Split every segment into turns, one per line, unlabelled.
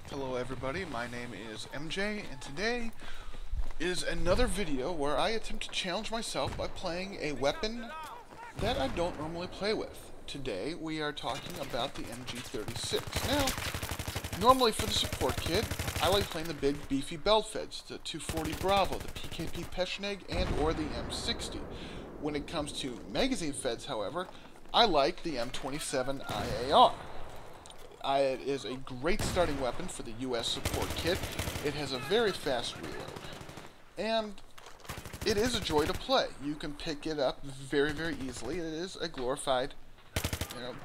Hello everybody, my name is MJ, and today is another video where I attempt to challenge myself by playing a weapon that I don't normally play with. Today we are talking about the MG36. Now, normally for the support kit, I like playing the big beefy belt feds, the 240 Bravo, the PKP Peschneg, and or the M60. When it comes to magazine feds, however, I like the M27 IAR. It is a great starting weapon for the US support kit. It has a very fast reload. And it is a joy to play. You can pick it up very, very easily. It is a glorified,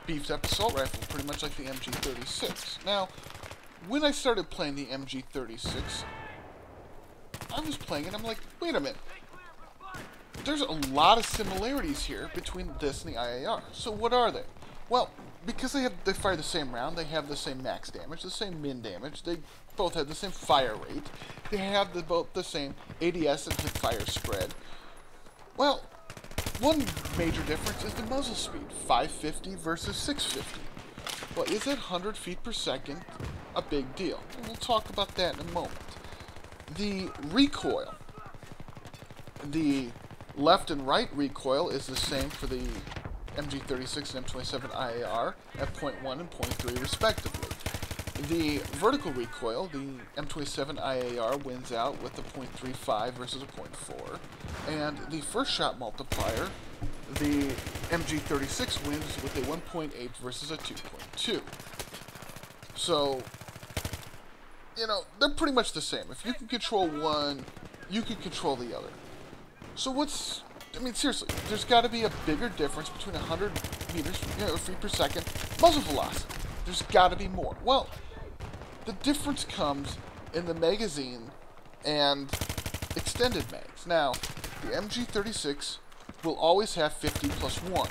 beefed up assault rifle, pretty much like the MG36. Now, when I started playing the MG36, I was playing it, I'm like, wait a minute. There's a lot of similarities here between this and the IAR. So what are they? Well, because they fire the same round, they have the same max damage, the same min damage, they both have the same fire rate, they have both the same ADS and hip-fire spread. Well, one major difference is the muzzle speed, 550 versus 650. Well, is that 100 feet per second a big deal? And we'll talk about that in a moment. The recoil, the left and right recoil is the same for the MG36 and M27 IAR at 0.1 and 0.3 respectively. The vertical recoil, the M27 IAR wins out with a 0.35 versus a 0.4, and the first shot multiplier, the MG36 wins with a 1.8 versus a 2.2. So, they're pretty much the same. If you can control one, you can control the other. So seriously, there's got to be a bigger difference between 100 meters, feet per second muzzle velocity. There's got to be more. Well, the difference comes in the magazine and extended mags. Now, the MG36 will always have 50 plus 1.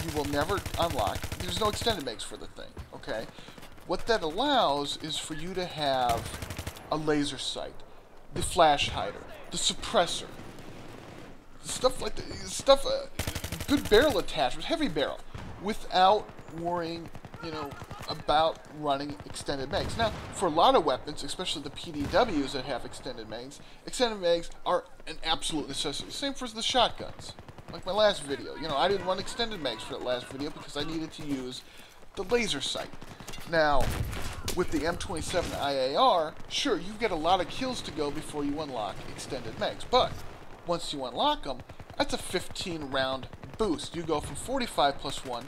You will never unlock. There's no extended mags for the thing, okay? What that allows is for you to have a laser sight, the flash hider, the suppressor, stuff like that, good barrel attachment, heavy barrel, without worrying, about running extended mags. Now, for a lot of weapons, especially the PDWs that have extended mags are an absolute necessity. Same for the shotguns. Like my last video, I didn't run extended mags for that last video because I needed to use the laser sight. Now, with the M27 IAR, sure, you get a lot of kills to go before you unlock extended mags, but once you unlock them, that's a 15 round boost. You go from 45 plus 1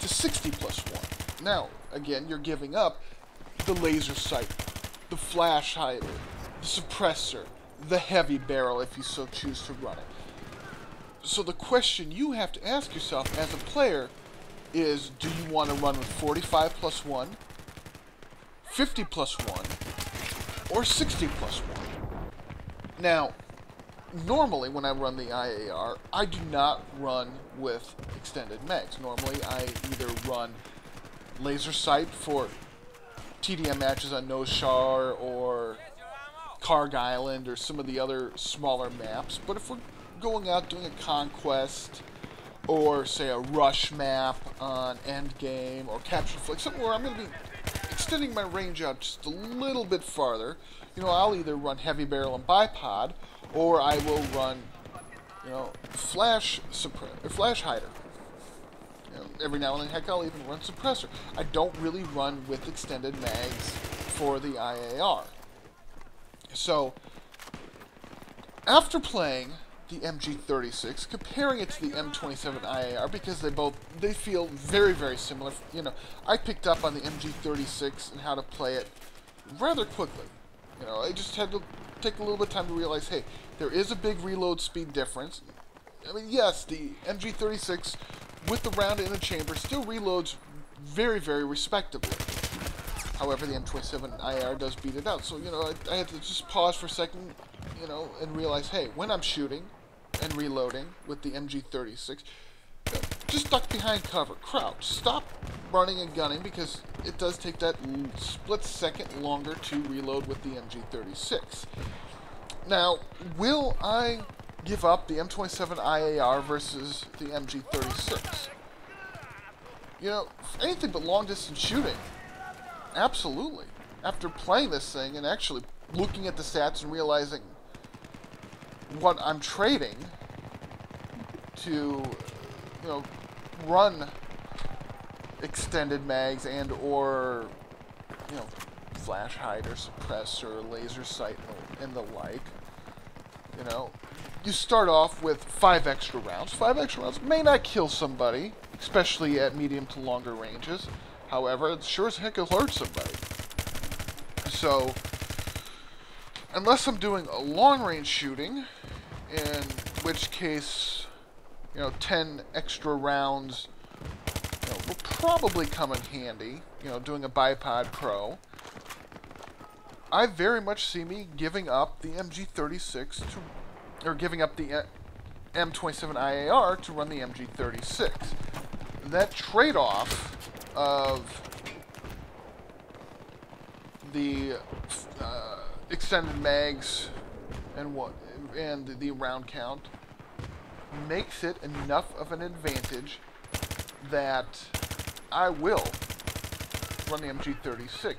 to 60 plus 1. Now, again, you're giving up the laser sight, the flash hider, the suppressor, the heavy barrel if you so choose to run it. So the question you have to ask yourself as a player is, do you want to run with 45 plus 1, 50 plus 1, or 60 plus 1? Now, normally, when I run the IAR, I do not run with extended mags. Normally, I either run laser sight for TDM matches on Nose Shar or Karg Island or some of the other smaller maps. But if we're going out doing a conquest or, say, a rush map on Endgame or Capture Flick, something where I'm going to be extending my range out just a little bit farther, I'll either run heavy barrel and bipod, or I will run, flash hider. Every now and then, heck, I'll even run suppressor. I don't really run with extended mags for the IAR. So, after playing the MG36, comparing it to the M27 IAR, because they feel very, very similar. I picked up on the MG36 and how to play it rather quickly. I just had to take a little bit of time to realize, hey, there is a big reload speed difference. Yes, the MG36 with the round in the chamber still reloads very, very respectably. However, the M27 IAR does beat it out. So, I had to just pause for a second, and realize, hey, when I'm shooting and reloading with the MG36, just duck behind cover, crouch, stop running and gunning, because it does take that split second longer to reload with the MG36. Now, will I give up the M27 IAR versus the MG36? Anything but long distance shooting, absolutely. after playing this thing and actually looking at the stats and realizing what I'm trading to, run extended mags and or, flash hider, suppressor, laser sight, and the like. You start off with 5 extra rounds. 5 extra rounds may not kill somebody, especially at medium to longer ranges. However, it sure as heck will hurt somebody. So, unless I'm doing a long-range shooting, in which case, 10 extra rounds, will probably come in handy, doing a bipod pro. I very much see me giving up the MG36 or giving up the M27 IAR to run the MG36. That trade-off of the extended mags and the round count makes it enough of an advantage that I will run the MG36.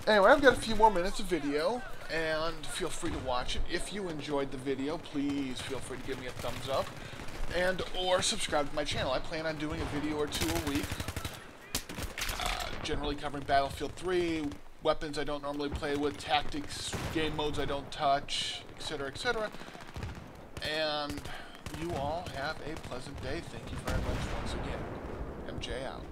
Anyway, I've got a few more minutes of video, and feel free to watch it. If you enjoyed the video, please feel free to give me a thumbs up and or subscribe to my channel. I plan on doing a video or two a week, generally covering Battlefield 3, weapons I don't normally play with, tactics, game modes I don't touch, etc., etc. And you all have a pleasant day. Thank you very much once again. MJ out.